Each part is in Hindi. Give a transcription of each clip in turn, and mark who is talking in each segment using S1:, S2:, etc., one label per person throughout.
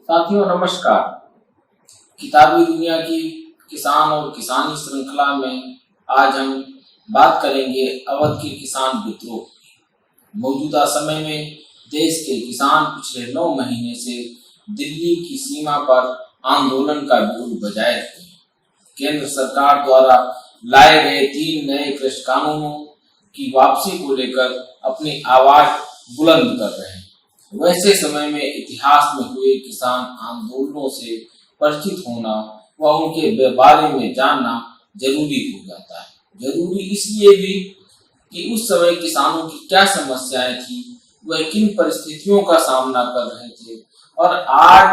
S1: साथियों नमस्कार। किताबी दुनिया की किसान और किसानी श्रृंखला में आज हम बात करेंगे अवध के किसान विद्रोह की। मौजूदा समय में देश के किसान पिछले 9 महीने से दिल्ली की सीमा पर आंदोलन का बिगुल बजाए हुए हैं। केंद्र सरकार द्वारा लाए गए 3 नए कृषि कानूनों की वापसी को लेकर अपनी आवाज बुलंद कर रहे हैं। वैसे समय में इतिहास में हुए किसान आंदोलनों से परिचित होना व उनके बारे में जानना जरूरी हो जाता है। जरूरी इसलिए भी कि उस समय किसानों की क्या समस्याएं थी, वह किन परिस्थितियों का सामना कर रहे थे और आज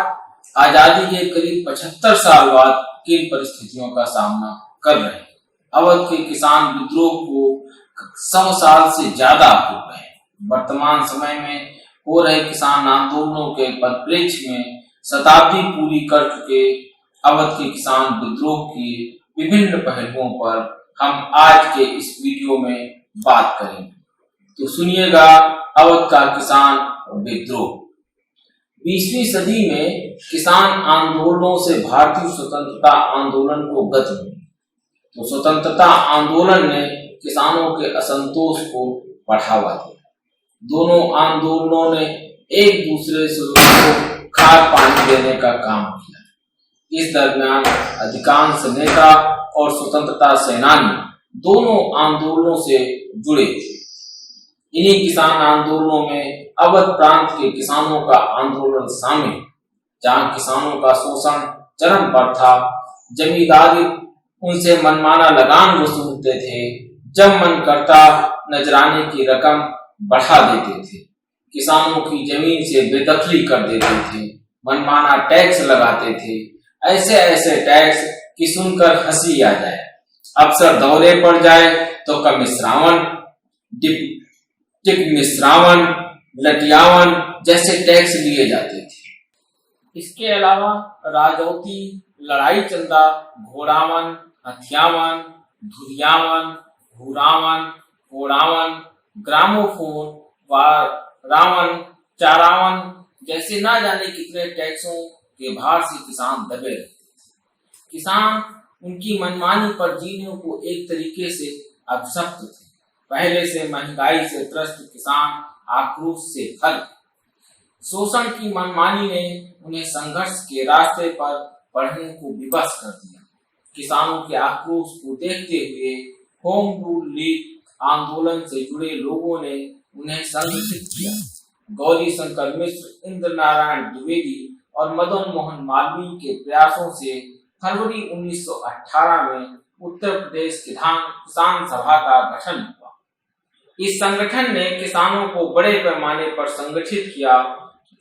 S1: आजादी के करीब 75 साल बाद किन परिस्थितियों का सामना कर रहे हैं। अवध के किसान विद्रोह को 100 साल से ज्यादा हो गए। वर्तमान समय में हो रहे किसान आंदोलनों के परिप्रेक्ष्य में शताब्दी पूरी कर चुके अवध के किसान विद्रोह के विभिन्न पहलुओं पर हम आज के इस वीडियो में बात करेंगे। तो सुनिएगा अवध का किसान विद्रोह। 20वीं सदी में किसान आंदोलनों से भारतीय स्वतंत्रता आंदोलन को गति मिली। तो स्वतंत्रता आंदोलन ने किसानों के असंतोष को बढ़ावा दिया। दोनों आंदोलनों ने एक दूसरे से खाद पानी देने का काम किया। इस दरमियान अधिकांश नेता और स्वतंत्रता सेनानी दोनों आंदोलनों से जुड़े थे। इन्हीं किसान आंदोलनों में अवध प्रांत के किसानों का आंदोलन शामिल, जहां किसानों का शोषण चरम पर था। जमींदारी उनसे मनमाना लगान वसूलते थे। जब मन करता नजराने की रकम बढ़ा देते थे। किसानों की जमीन से बेदखली कर देते थे। मनमाना टैक्स लगाते थे। ऐसे टैक्स कि सुनकर हंसी आ जाए। अफसर दौरे पर जाए तो कमिश्रावन, टिक मिश्रावन, लटियावन जैसे टैक्स लिए जाते थे। इसके अलावा राजौती, लड़ाई चंदा, घोड़ावन, हथियावन, धुरियावन, भूरावन, कोड़ावन, ग्रामोफोन, रावण, चारावन जैसे ना जाने कितने टैक्सों के भार से किसान दबे रहते थे। किसान उनकी मनमानी पर जीने को एक तरीके से अभिशप्त थे। पहले से महंगाई से त्रस्त किसान आक्रोश से भर। शोषण की मनमानी ने उन्हें संघर्ष के रास्ते पर बढ़ने को विवश कर दिया। किसानों के आक्रोश को देखते हुए होम रूल लीग आंदोलन से जुड़े लोगों ने उन्हें संगठित किया। गौरी शंकर मिश्र, इंद्र नारायण द्विवेदी और मदन मोहन मालवीय के प्रयासों से फरवरी 1918 में उत्तर प्रदेश किसान सभा का गठन हुआ। इस संगठन ने किसानों को बड़े पैमाने पर संगठित किया।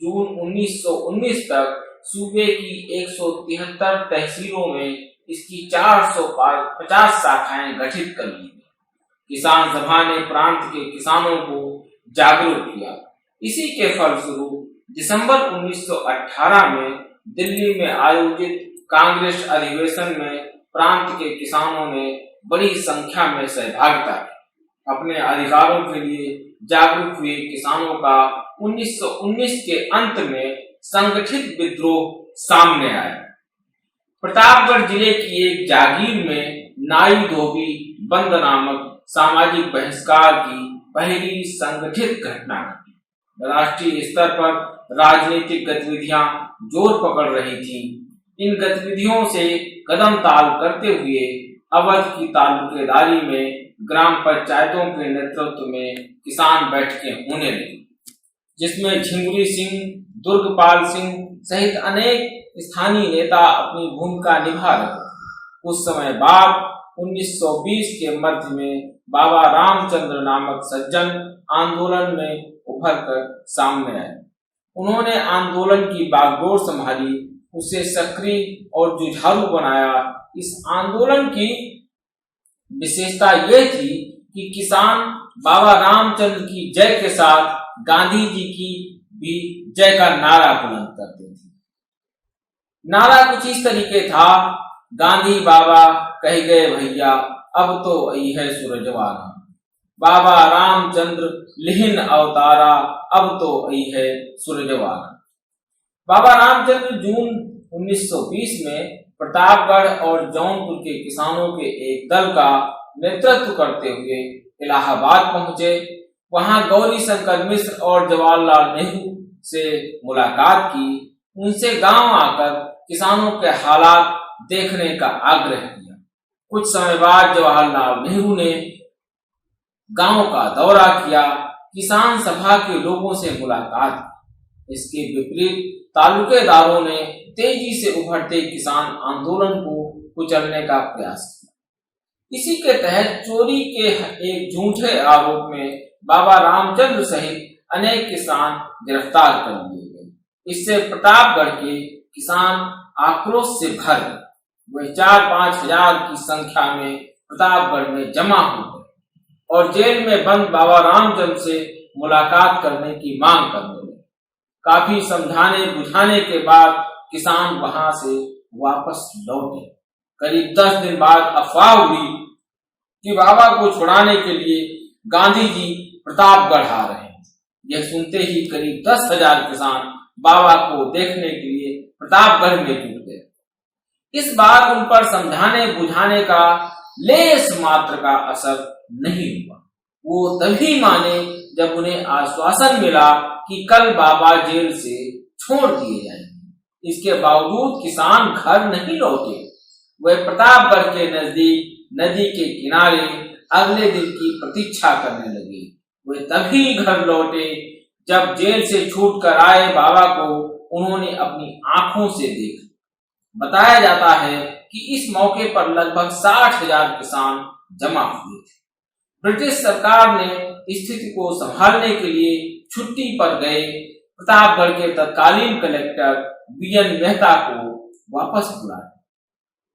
S1: जून 1919 तक सूबे की 173 तहसीलों में इसकी 450 शाखाएं गठित कर ली। किसान सभा ने प्रांत के किसानों को जागरूक किया। इसी के फलस्वरूप दिसंबर 1918 में दिल्ली में आयोजित कांग्रेस अधिवेशन में प्रांत के किसानों ने बड़ी संख्या में सहभागिता की। अपने अधिकारों के लिए जागरूक हुए किसानों का 1919 के अंत में संगठित विद्रोह सामने आया। प्रतापगढ़ जिले की एक जागीर में नाई धोबी बंद नामक सामाजिक बहिष्कार की पहली संगठित घटना घटी। राष्ट्रीय स्तर पर राजनीतिक गतिविधियां जोर पकड़ रही थीं। इन गतिविधियों से कदम ताल करते हुए अवध की तालुकेदारी में ग्राम पंचायतों के नेतृत्व में किसान बैठकें होने लगी, जिसमें झिंगुरी सिंह, दुर्गपाल सिंह सहित अनेक स्थानीय नेता अपनी भूमिका निभा रहे थे। कुछ समय बाद 1920 के मध्य में बाबा रामचंद्र नामक सज्जन आंदोलन में उभर कर सामने आए। उन्होंने आंदोलन की बागडोर संभाली, उसे सक्रिय और जुझारू बनाया। इस आंदोलन की विशेषता यह थी कि किसान बाबा रामचंद्र की जय के साथ गांधी जी की भी जय का नारा बुलंद करते थे। नारा कुछ इस तरीके था, गांधी बाबा कह गए भैया, अब तो आई है सूरजवाना। बाबा रामचंद्र लिहिन अवतारा, अब तो आई है सूरजवाना। बाबा रामचंद्र जून 1920 में प्रतापगढ़ और जौनपुर के किसानों के एक दल का नेतृत्व करते हुए इलाहाबाद पहुंचे। वहां गौरी शंकर मिश्र और जवाहरलाल नेहरू से मुलाकात की। उनसे गांव आकर किसानों के हालात देखने का आग्रह किया। कुछ समय बाद जवाहरलाल नेहरू ने गांव का दौरा किया, किसान सभा के लोगों से मुलाकात की। इसके विपरीत तालुकेदारों ने तेजी से उभरते किसान आंदोलन को कुचलने का प्रयास किया। इसी के तहत चोरी के एक झूठे आरोप में बाबा रामचंद्र सहित अनेक किसान गिरफ्तार कर लिए गए। इससे प्रतापगढ़ के किसान आक्रोश से भर गए। वे 4-5 हजार की संख्या में प्रतापगढ़ में जमा हो गए और जेल में बंद बाबा रामचंद्र से मुलाकात करने की मांग करने लगे। काफी समझाने बुझाने के बाद किसान वहां से वापस लौटे। करीब 10 दिन बाद अफवाह हुई कि बाबा को छुड़ाने के लिए गांधी जी प्रतापगढ़ आ रहे हैं। यह सुनते ही करीब 10,000 किसान बाबा को देखने के लिए प्रतापगढ़ में जुट गए। इस बार उन पर समझाने बुझाने का लेस मात्र का असर नहीं हुआ। वो तभी माने जब उन्हें आश्वासन मिला कि कल बाबा जेल से छोड़ दिए जाएंगे। इसके बावजूद किसान घर नहीं लौटे। वे प्रतापगढ़ के नजदीक नदी के किनारे अगले दिन की प्रतीक्षा करने लगे। वे तभी घर लौटे जब जेल से छूट कर आए बाबा को उन्होंने अपनी आंखों से देखा। बताया जाता है कि इस मौके पर लगभग 60,000 किसान जमा हुए थे। ब्रिटिश सरकार ने स्थिति को संभालने के लिए छुट्टी पर गए प्रतापगढ़ के तत्कालीन कलेक्टर बीएन मेहता को वापस बुलाया।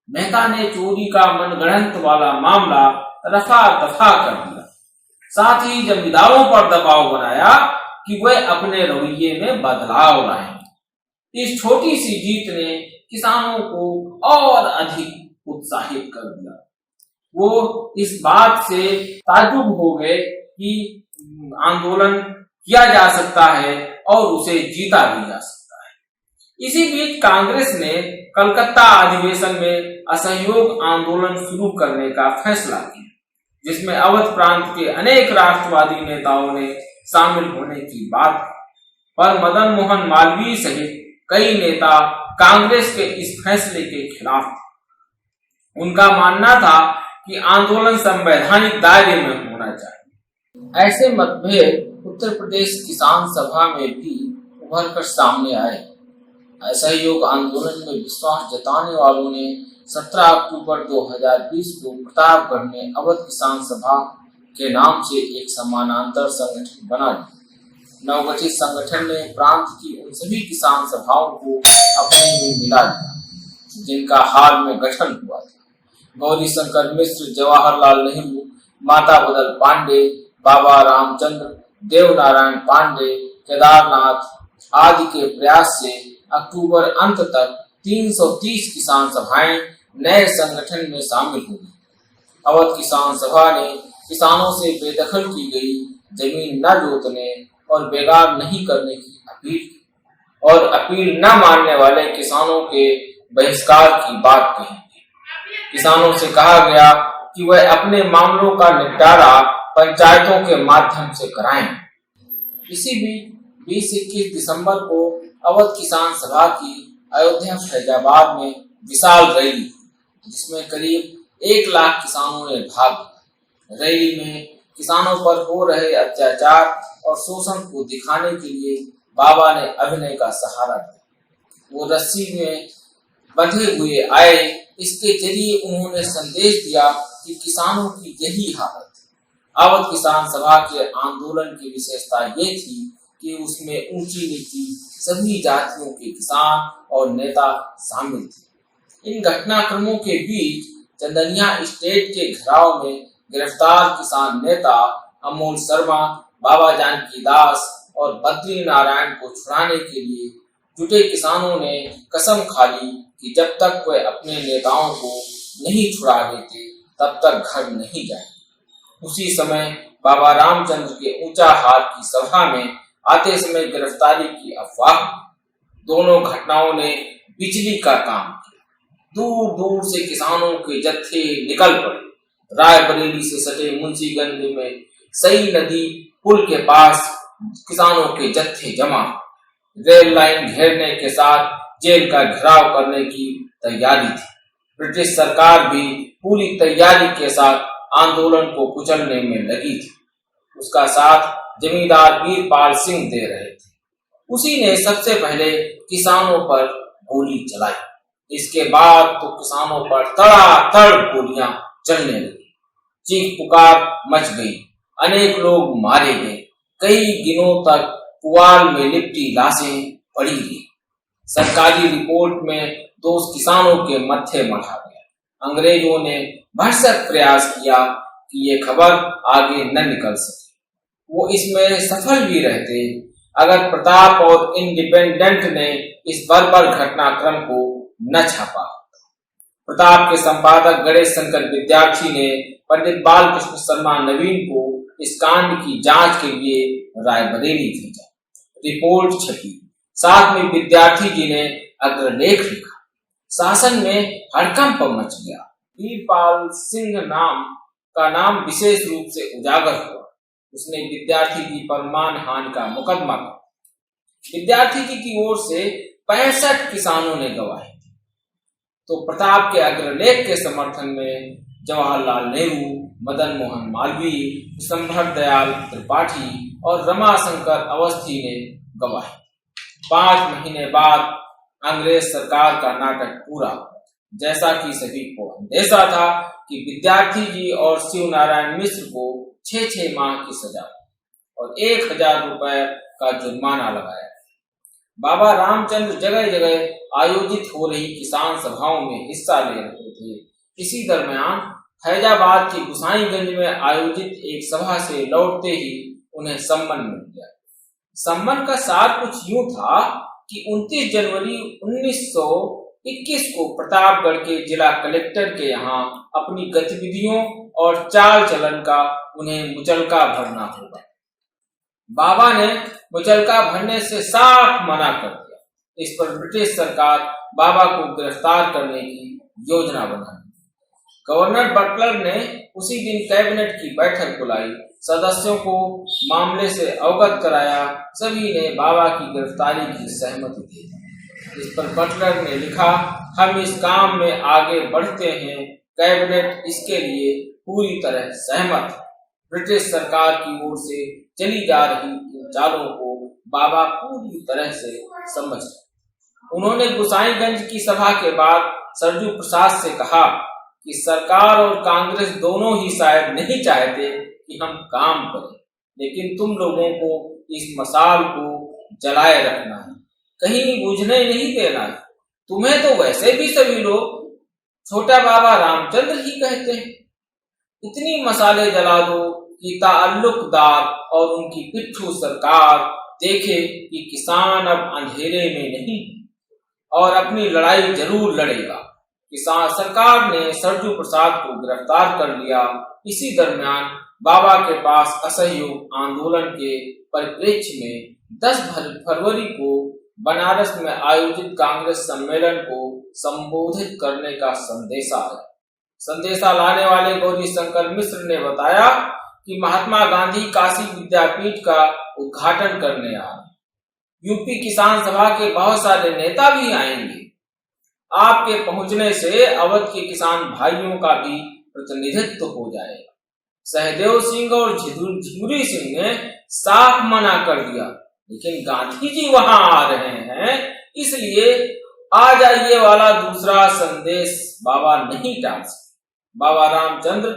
S1: मेहता ने चोरी का मनगढ़ंत वाला मामला रफा दफा कर दिया। साथ ही जमींदारों पर दबाव बनाया कि वे अपने रवैये में बदलाव लाएं। इस छोटी सी जीत ने किसानों को और अधिक उत्साहित कर दिया। वो इस बात से ताज्जुब हो गए कि आंदोलन किया जा सकता है और उसे जीता भी जा सकता है। इसी बीच कांग्रेस ने कलकत्ता अधिवेशन में असहयोग आंदोलन शुरू करने का फैसला किया, जिसमें अवध प्रांत के अनेक राष्ट्रवादी नेताओं ने शामिल होने की बात की। पर मदन मोहन मालवीय सहित कई नेता कांग्रेस के इस फैसले के खिलाफ थे। उनका मानना था कि आंदोलन संवैधानिक दायरे में होना चाहिए। ऐसे मतभेद उत्तर प्रदेश किसान सभा में भी उभर कर सामने आए। असहयोग आंदोलन में विश्वास जताने वालों ने 17 अक्टूबर 2020 को प्रतापगढ़ में अवध किसान सभा के नाम से एक समानांतर संगठन बना दिया। नवगठित संगठन ने प्रांत की उन सभी किसान सभाओं को अपने में मिला दिया जिनका हाल में गठन हुआ था। गौरी शंकर मिश्र, जवाहरलाल नेहरू, माता बदल पांडे, बाबा रामचंद्र, देवनारायण पांडे, केदारनाथ आदि के प्रयास से अक्टूबर अंत तक 330 किसान सभाएं नए संगठन में शामिल हो गई। अवध किसान सभा ने किसानों से बेदखल की गई जमीन न जोतने और बेगार नहीं करने की अपील की और अपील न मानने वाले किसानों के बहिष्कार की बात कही। किसानों से कहा गया कि वह अपने मामलों का निपटारा पंचायतों के माध्यम से कराएं। इसी बीच 20-21 दिसंबर को अवध किसान सभा की अयोध्या फैजाबाद में विशाल रैली, जिसमें करीब 1 लाख किसानों ने भाग लिया। रैली में किसानों पर हो रहे अत्याचार और शोषण को दिखाने के लिए बाबा ने अभिनय का सहारा दिया। वो रस्सी में बंधे हुए आए। इसके जरिए उन्होंने संदेश दिया कि किसानों की यही हालत है। अवध किसान सभा के आंदोलन की विशेषता ये थी कि उसमें ऊंची नीची सभी जातियों के किसान और नेता शामिल थे। इन घटनाक्रमों के बीच चंदनिया स्टेट के घेराव में गिरफ्तार किसान नेता अमोल शर्मा, बाबा जानकी दास और बद्री नारायण को छुड़ाने के लिए जुटे किसानों ने कसम खा ली कि जब तक वे अपने नेताओं को नहीं छुड़ा देते तब तक घर नहीं जाएंगे। उसी समय बाबा रामचंद्र के ऊंचा हार की सभा में आते समय गिरफ्तारी की अफवाह। दोनों घटनाओं ने बिजली का काम किया। दूर दूर से किसानों के जत्थे निकल पड़े। रायबरेली से सटे मुंशीगंज में सई नदी पुल के पास किसानों के जत्थे जमा। रेल लाइन घेरने के साथ जेल का घेराव करने की तैयारी थी। ब्रिटिश सरकार भी पूरी तैयारी के साथ आंदोलन को कुचलने में लगी थी। उसका साथ जमींदार वीरपाल सिंह दे रहे थे। उसी ने सबसे पहले किसानों पर गोली चलाई। इसके बाद तो किसानों पर तड़ातड़ गोलियां चलने लगी। चीख पुकार मच गई। अनेक लोग मारे गए। कई दिनों तक पुआल में लिपटी लाशें पड़ी रही। सरकारी रिपोर्ट में दोष किसानों के मत्थे मढ़ा गया। अंग्रेजों ने भरसक प्रयास किया कि ये खबर आगे न निकल सके। वो इसमें सफल भी रहते अगर प्रताप और इंडिपेंडेंट ने इस बर्बर घटनाक्रम को न छापा। प्रताप के संपादक गणेश शंकर विद्यार्थी ने पंडित बालकृष्ण शर्मा नवीन को इस कांड की जांच के लिए रायबरेली भेजा। रिपोर्ट छपी। साथ में विद्यार्थी जी ने अग्रलेख लिखा। शासन में हड़कंप मच गया। वीरपाल सिंह का नाम विशेष रूप से उजागर हुआ। उसने विद्यार्थी जी पर मानहानि का मुकदमा किया। विद्यार्थी जी की ओर से 65 किसानों ने गवाही दी। तो प्रताप के अग्रलेख के समर्थन में जवाहरलाल नेहरू, मदन मोहन मालवीय, संभर दयाल त्रिपाठी और रमाशंकर अवस्थी ने गवाही दी। 5 महीने बाद अंग्रेज सरकार का नाटक पूरा हुआ। जैसा कि सभी को अंदेशा था कि विद्यार्थी जी और शिव नारायण मिश्र को 6 माह की सजा और 1000 रुपए का जुर्माना लगाया। बाबा रामचंद्र जगह जगह आयोजित हो रही किसान सभाओं में हिस्सा ले रहे थे। इसी दरमियान फैजाबाद के गुसाईगंज में आयोजित एक सभा से लौटते ही उन्हें सम्मन मिल गया। सम्मन का सार कुछ यूं था कि 29 जनवरी 1921 को प्रतापगढ़ के जिला कलेक्टर के यहाँ अपनी गतिविधियों और चाल चलन का उन्हें मुचलका भरना होगा। बाबा ने मुचलका भरने से साफ मना कर दिया। इस पर ब्रिटिश सरकार बाबा को गिरफ्तार करने की योजना बनाई। गवर्नर बटलर ने उसी दिन कैबिनेट की बैठक बुलाई। सदस्यों को मामले से अवगत कराया। सभी ने बाबा की गिरफ्तारी की सहमति दी। इस पर बटलर ने लिखा, हम इस काम में आगे बढ़ते हैं। कैबिनेट इसके लिए पूरी तरह सहमत है। ब्रिटिश सरकार की ओर से चली जा रही इन चालों को बाबा पूरी तरह से समझ गए। उन्होंने गुसाईगंज की सभा के बाद सरजू प्रसाद से कहा कि सरकार और कांग्रेस दोनों ही शायद नहीं चाहते कि हम काम करें, लेकिन तुम लोगों को इस मसाल को जलाए रखना है, कहीं बुझने नहीं देना है। तुम्हें तो वैसे भी सभी लोग छोटा बाबा रामचंद्र ही कहते हैं। इतनी मसाले जला दो कि ताल्लुकदार और उनकी पिट्ठू सरकार देखे कि किसान अब अंधेरे में नहीं और अपनी लड़ाई जरूर लड़ेगा। किसान सरकार ने सरजू प्रसाद को गिरफ्तार कर लिया। इसी दरमियान बाबा के पास असहयोग आंदोलन के परिप्रेक्ष्य में 10 फरवरी को बनारस में आयोजित कांग्रेस सम्मेलन को संबोधित करने का संदेशा आया। संदेशा लाने वाले गौरी शंकर मिश्र ने बताया कि महात्मा गांधी काशी विद्यापीठ का उद्घाटन करने आ रहे। यूपी किसान सभा के बहुत सारे नेता भी आएंगे। आपके पहुंचने से अवध के किसान भाइयों का भी प्रतिनिधित्व हो जाएगा। सहदेव सिंह और झिंगुरी सिंह ने साफ मना कर दिया, लेकिन गांधी जी वहां आ रहे हैं, इसलिए आ जाइए वाला दूसरा संदेश बाबा नहीं टाल सके। बाबा रामचंद्र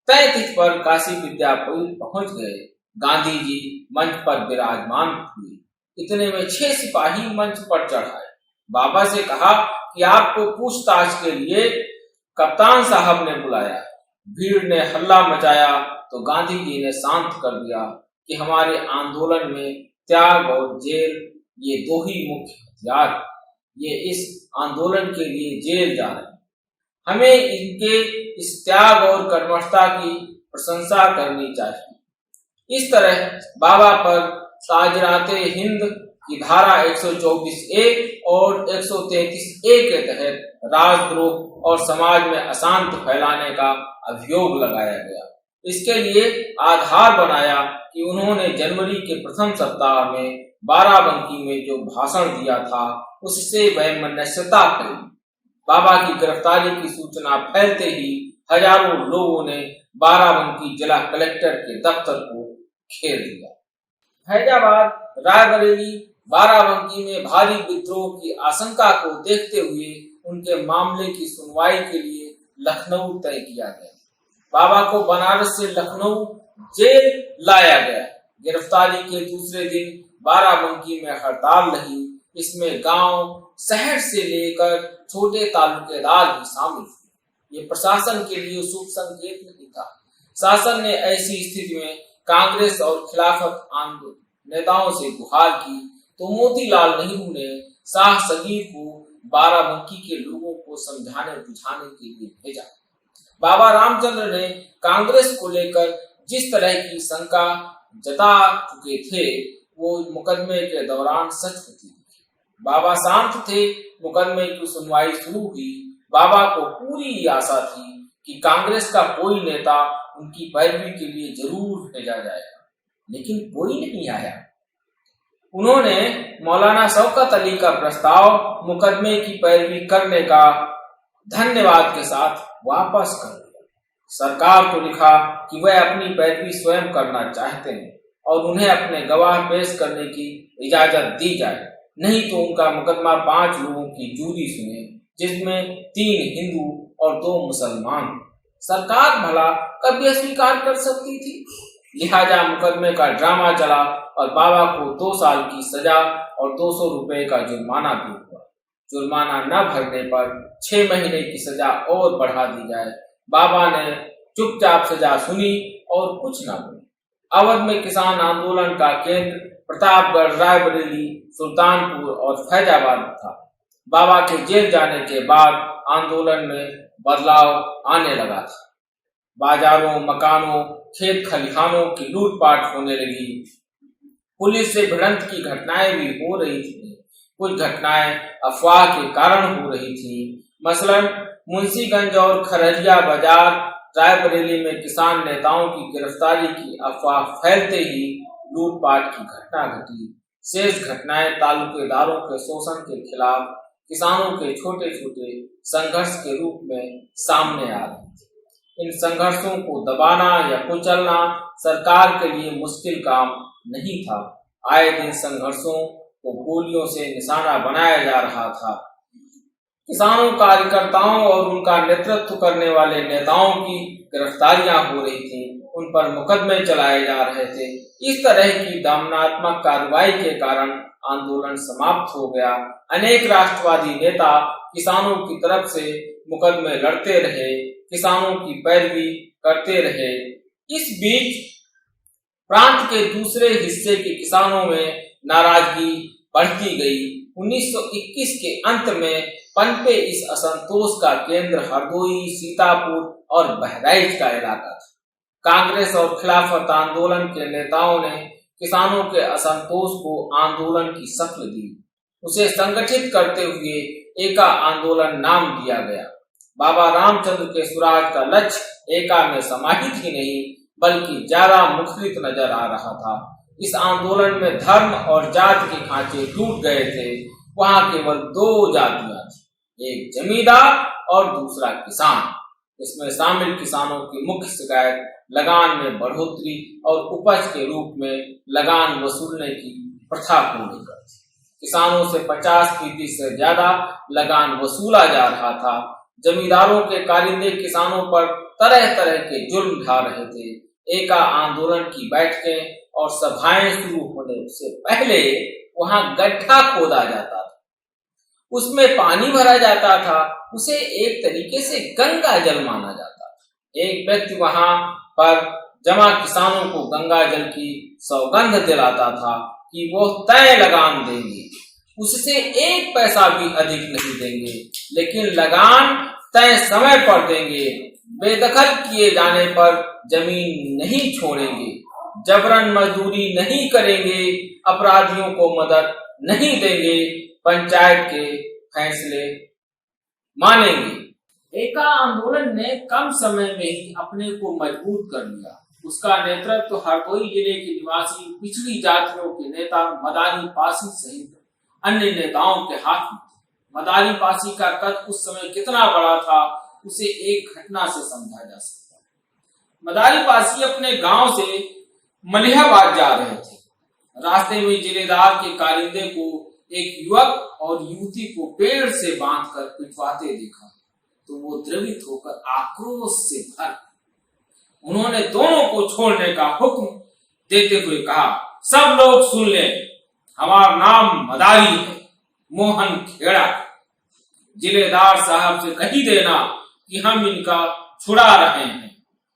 S1: तय तिथि पर काशी विद्यापीठ पहुंच गए। गांधी जी मंच पर विराजमान हुए। इतने में 6 सिपाही मंच पर चढ़ाए। बाबा से कहा कि आपको पूछताछ के लिए कप्तान साहब ने बुलाया। भीड़ ने हल्ला मचाया तो गांधी जी ने शांत कर दिया कि हमारे आंदोलन में त्याग और जेल ये 2 ही मुख्य हथियार। ये इस आंदोलन के लिए जेल जा रहे हैं। हमें इनके इस त्याग और कर्मठता की प्रशंसा करनी चाहिए। इस तरह बाबा पर ताजराते हिंद कि धारा 124A और 133A के तहत राजद्रोह और समाज में अशांति फैलाने का अभियोग लगाया गया। इसके लिए आधार बनाया कि उन्होंने जनवरी के प्रथम सप्ताह में बाराबंकी में जो भाषण दिया था उससे वैमनस्यता फैली। बाबा की गिरफ्तारी की सूचना फैलते ही हजारों लोगों ने बाराबंकी जिला कलेक्टर के दफ्तर को घेर लिया। फैजाबाद, रायबरेली, बाराबंकी में भारी विद्रोह की आशंका को देखते हुए उनके मामले की सुनवाई के लिए लखनऊ तय किया गया। बाबा को बनारस से लखनऊ जेल लाया गया। गिरफ्तारी के दूसरे दिन बाराबंकी में हड़ताल रही। इसमें गांव, शहर से लेकर छोटे तालुकेदार भी शामिल हुए। ये प्रशासन के लिए शुभ संकेत नहीं था। शासन ने ऐसी स्थिति में कांग्रेस और खिलाफत आंदोलन नेताओं से गुहार की तो मोतीलाल नेहरू ने शाह सगीर को बाराबंकी के लोगों को समझाने बुझाने के लिए भेजा। बाबा रामचंद्र ने कांग्रेस को लेकर जिस तरह की शंका जता चुके थे वो मुकदमे के दौरान सच होती थी। बाबा शांत थे। मुकदमे की सुनवाई शुरू हुई। बाबा को पूरी आशा थी कि कांग्रेस का कोई नेता उनकी पैरवी के लिए जरूर भेजा जाएगा, लेकिन कोई नहीं आया। उन्होंने मौलाना शौकत अली का प्रस्ताव मुकदमे की पैरवी करने का धन्यवाद के साथ वापस कर दिया। सरकार को लिखा कि वह अपनी पैरवी स्वयं करना चाहते हैं और उन्हें अपने गवाह पेश करने की इजाजत दी जाए, नहीं तो उनका मुकदमा 5 लोगों की जूरी सुने, जिसमें 3 हिंदू और 2 मुसलमान। सरकार भला कभी अस्वीकार कर सकती थी। लिहाजा मुकदमे का ड्रामा चला और बाबा को 2 साल की सजा और 200 रुपए का जुर्माना भी हुआ। जुर्माना न भरने पर 6 महीने की सजा और बढ़ा दी जाए। बाबा ने चुपचाप सजा सुनी और कुछ न बोले। अवध में किसान आंदोलन का केंद्र प्रतापगढ़, रायबरेली, सुल्तानपुर और फैजाबाद था। बाबा के जेल जाने के बाद आंदोलन में बदलाव आने लगा था। बाजारों, मकानों, खेत खलिहानों की लूटपाट होने लगी। पुलिस से भिड़ंत की घटनाएं भी हो रही थी। कुछ घटनाएं अफवाह के कारण हो रही थी। मसलन मुंशीगंज और खररिया बाजार, रायबरेली में किसान नेताओं की गिरफ्तारी की अफवाह फैलते ही लूटपाट की घटना घटी। शेष घटनाएं तालुकेदारों के शोषण के खिलाफ किसानों के छोटे छोटे संघर्ष के रूप में सामने आ रही थी। इन संघर्षों को दबाना या कुचलना सरकार के लिए मुश्किल काम नहीं था। आए दिन संघर्षों को गोलियों से निशाना बनाया जा रहा था। किसानों, कार्यकर्ताओं और उनका नेतृत्व करने वाले नेताओं की गिरफ्तारियां हो रही थी। उन पर मुकदमे चलाए जा रहे थे। इस तरह की दमनात्मक कार्रवाई के कारण आंदोलन समाप्त हो गया। अनेक राष्ट्रवादी नेता किसानों की तरफ से मुकदमे लड़ते रहे, किसानों की पैरवी करते रहे। इस बीच प्रांत के दूसरे हिस्से के किसानों में नाराजगी बढ़ती गई। 1921 के अंत में पनपे इस असंतोष का केंद्र हरदोई, सीतापुर और बहराइच का इलाका था। कांग्रेस और खिलाफत आंदोलन के नेताओं ने किसानों के असंतोष को आंदोलन की शक्ल दी। उसे संगठित करते हुए एका आंदोलन नाम दिया गया। बाबा रामचंद्र के स्वराज का लक्ष्य एका में समाहित ही नहीं बल्कि ज्यादा मुखरित नजर आ रहा था। इस आंदोलन में धर्म और जाति के खांचे टूट गए थे। वहां केवल 2 जातियां थी, एक जमींदार और दूसरा किसान। इसमें शामिल किसानों की मुख्य शिकायत लगान में बढ़ोतरी और उपज के रूप में लगान वसूलने की प्रथा को लेकर थी। किसानों से 50% से ज्यादा लगान वसूला जा रहा था। जमींदारों के कारिंदे किसानों पर तरह तरह के जुल्म ढा रहे थे। एका आंदोलन की बैठकें और सभाएं शुरू होने से पहले वहां गड्ढा खोदा जाता था, उसमें पानी भरा जाता था। उसे एक तरीके से गंगा जल माना जाता था। एक व्यक्ति वहां पर जमा किसानों को गंगा जल की सौगंध दिलाता था कि वो तय लगान देंगे, उससे 1 पैसा भी अधिक नहीं देंगे, लेकिन लगान तय समय पर देंगे। बेदखल किए जाने पर जमीन नहीं छोड़ेंगे, जबरन मजदूरी नहीं करेंगे, अपराधियों को मदद नहीं देंगे, पंचायत के फैसले मानेंगे। एका आंदोलन ने कम समय में ही अपने को मजबूत कर लिया। उसका नेतृत्व हरदोई जिले के निवासी पिछड़ी जातियों के नेता मदारी पासी सहित अन्य नेताओं के हाथ में थे। मदारी पासी का कद उस समय कितना बड़ा था, उसे एक घटना से समझा जा सकता है। मदारी पासी अपने गांव से मलिहाबाद जा रहे थे। रास्ते में जिलेदार के कारिंदे को एक युवक और युवती को पेड़ से बांधकर पिटवाते देखा तो वो द्रवित होकर आक्रोश से भर उन्होंने दोनों को छोड़ने का हुक्म देते हुए कहा, सब लोग सुन लें, हमारा नाम मदारी है, मोहन खेड़ा। जिलेदार साहब से कही देना कि हम इनका छुड़ा रहे हैं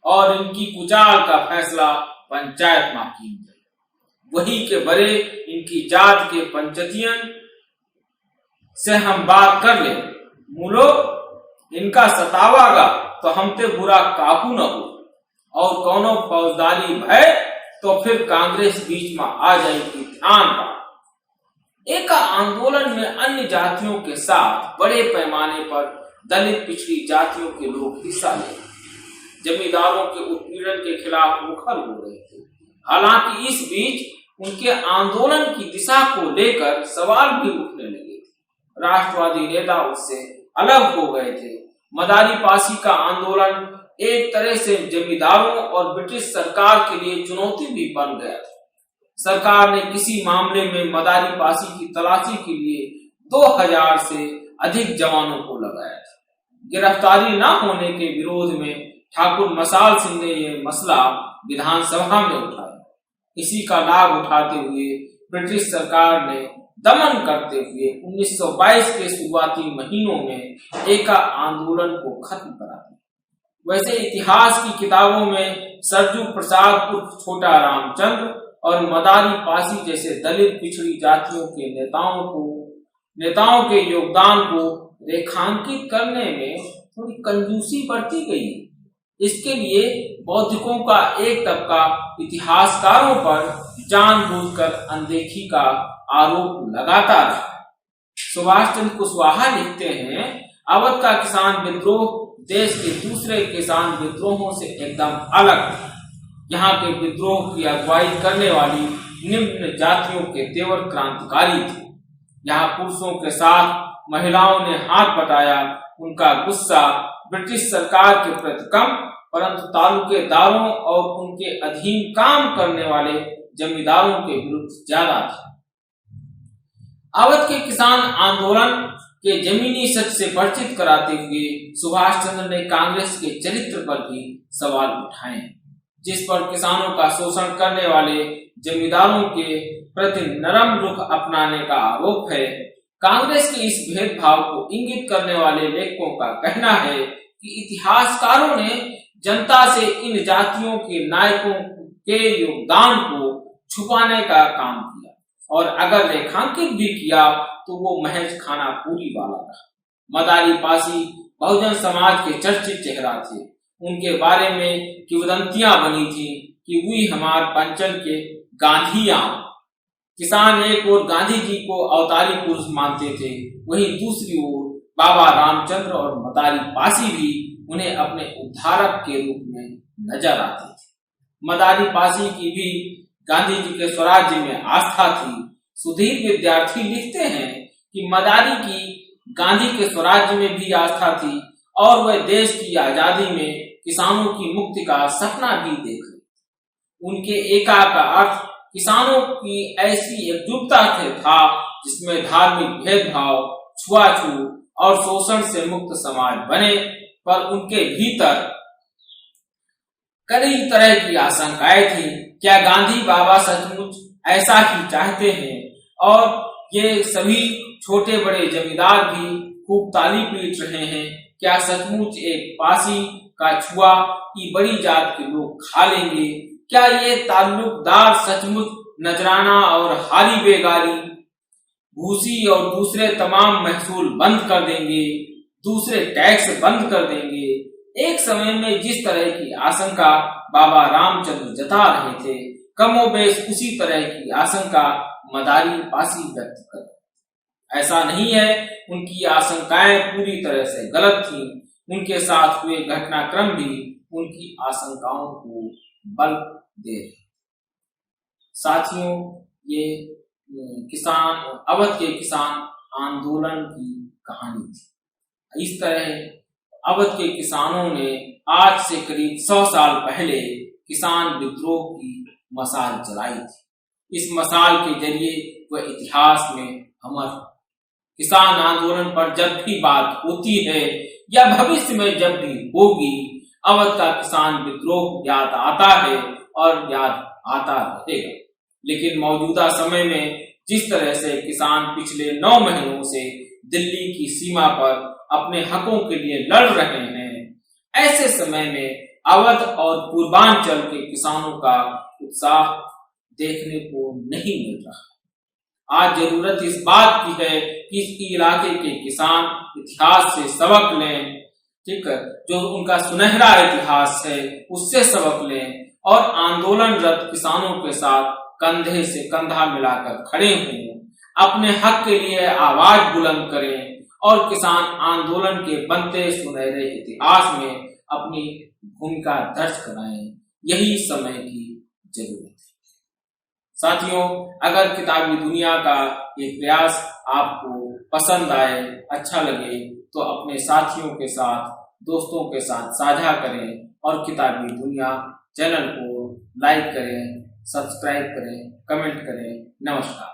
S1: और इनकी कुचाल का फैसला पंचायत में की जाए। वही के बड़े इनकी जात के पंचतियन से हम बात कर ले, मूलो इनका सतावागा तो हमते बुरा काबू न हो और कोनो फौजदारी भय तो फिर कांग्रेस बीच में आ जाएगी, ध्यान रखो। एक आंदोलन में अन्य जातियों के साथ बड़े पैमाने पर दलित पिछड़ी जातियों के लोग हिस्सा ले जमींदारों के उत्पीड़न के खिलाफ मुखर हो रहे थे। हालांकि इस बीच उनके आंदोलन की दिशा को लेकर सवाल भी उठने लगे थे। राष्ट्रवादी नेता उससे अलग हो गए थे। मदारी पासी का आंदोलन एक तरह से जमींदारों और ब्रिटिश सरकार के लिए चुनौती भी बन गया था। सरकार ने किसी मामले में मदारी पासी की तलाशी के लिए 2000 से अधिक जवानों को लगाया था। गिरफ्तारी न होने के विरोध में ठाकुर मसाल सिंह ने यह मसला विधानसभा में उठाया। इसी का लाभ उठाते हुए ब्रिटिश सरकार ने दमन करते हुए 1922 के शुरुआती महीनों में एका आंदोलन को खत्म करा दिया। वैसे इतिहास की किताबों में सरजू प्रसाद उर्फ छोटा रामचंद्र और मदारी पासी जैसे दलित पिछड़ी जातियों के नेताओं के योगदान को रेखांकित करने में थोड़ी कंजूसी बरती गई। इसके लिए बौद्धिकों का एक तबका इतिहासकारों पर जानबूझकर अनदेखी का आरोप लगाता रहा। सुभाष चंद्र कुशवाहा लिखते हैं, अवध का किसान विद्रोह देश के दूसरे किसान विद्रोहों से एकदम अलग है। यहाँ के विद्रोह की अगुवाई करने वाली निम्न जातियों के तेवर क्रांतिकारी थे। यहाँ पुरुषों के साथ महिलाओं ने हाथ बटाया। उनका गुस्सा ब्रिटिश सरकार के प्रति कम, परंतु तालुकेदारों और उनके अधीन काम करने वाले जमींदारों के विरुद्ध ज्यादा था। अवध के किसान आंदोलन के जमीनी सच से परिचित कराते हुए सुभाष चंद्र ने कांग्रेस के चरित्र पर भी सवाल उठाए, जिस पर किसानों का शोषण करने वाले जमींदारों के प्रति नरम रुख अपनाने का आरोप है। कांग्रेस के इस भेदभाव को इंगित करने वाले लेखकों का कहना है कि इतिहासकारों ने जनता से इन जातियों के नायकों के योगदान को छुपाने का काम किया और अगर रेखांकित भी किया तो वो महज खाना पूरी वाला रहा। मदारी पासी बहुजन समाज के चर्चित चेहरा थे। उनके बारे में किंवदंतियां बनी थी कि वी हमार पंचन के गांधीयां। किसान एक ओर गांधी जी को अवतारी पुरुष मानते थे, वहीं दूसरी ओर बाबा रामचंद्र और मदारी पासी भी उन्हें अपने उद्धारक के रूप में नजर आते थे। मदारी पासी की भी गांधी जी के स्वराज्य में आस्था थी। सुधीर विद्यार्थी लिखते हैं कि मदारी की गांधी के स्वराज्य में भी आस्था थी और वह देश की आजादी में किसानों की मुक्ति का सपना भी देख रहे थे। उनके एका का अर्थ किसानों की ऐसी एकजुटता से था जिसमें धार्मिक भेदभाव, छुआछूत और शोषण से मुक्त समाज बने, पर उनके भीतर कई तरह की आशंकाएं थी। क्या गांधी बाबा सचमुच ऐसा ही चाहते हैं और ये सभी छोटे बड़े जमींदार भी खूब ताली पीट रहे हैं? क्या सचमुच एक पासी का छुआ की बड़ी जात के लोग खा लेंगे? क्या ये ताल्लुकदार सचमुच नजराना और हाली बेगारी, भूसी और दूसरे तमाम महसूल बंद कर देंगे, दूसरे टैक्स बंद कर देंगे? एक समय में जिस तरह की आशंका बाबा रामचंद्र जता रहे थे, कमोबेश उसी तरह की आशंका मदारी पासी व्यक्त कर। ऐसा नहीं है, उनकी आशंकाएं पूरी तरह से गलत थीं। उनके साथ हुए घटनाक्रम भी उनकी आशंकाओं को बल दे रहे। साथियों, ये किसान अवध के किसान आंदोलन की कहानी थी। इस तरह अवध के किसानों ने आज से करीब 100 साल पहले किसान विद्रोह की मशाल जलाई थी। इस मशाल के जरिए वह इतिहास में अमर। किसान आंदोलन पर जब भी बात होती है या भविष्य में जब भी होगी, अवध का किसान विद्रोह याद आता है और याद आता रहेगा। लेकिन मौजूदा समय में जिस तरह से किसान पिछले 9 महीनों से दिल्ली की सीमा पर अपने हकों के लिए लड़ रहे हैं, ऐसे समय में अवध और पूर्वांचल के किसानों का उत्साह देखने को नहीं मिल रहा। आज जरूरत इस बात की है कि इस इलाके के किसान इतिहास से सबक लें, ठीक है, जो उनका सुनहरा इतिहास है उससे सबक लें और आंदोलनरत किसानों के साथ कंधे से कंधा मिलाकर खड़े हों, अपने हक के लिए आवाज बुलंद करें और किसान आंदोलन के बनते सुनहरे इतिहास में अपनी भूमिका दर्ज कराएं। यही समय की जरूरत है। साथियों, अगर किताबी दुनिया का ये प्रयास आपको पसंद आए, अच्छा लगे, तो अपने साथियों के साथ, दोस्तों के साथ साझा करें और किताबी दुनिया चैनल को लाइक करें, सब्सक्राइब करें, कमेंट करें। नमस्कार।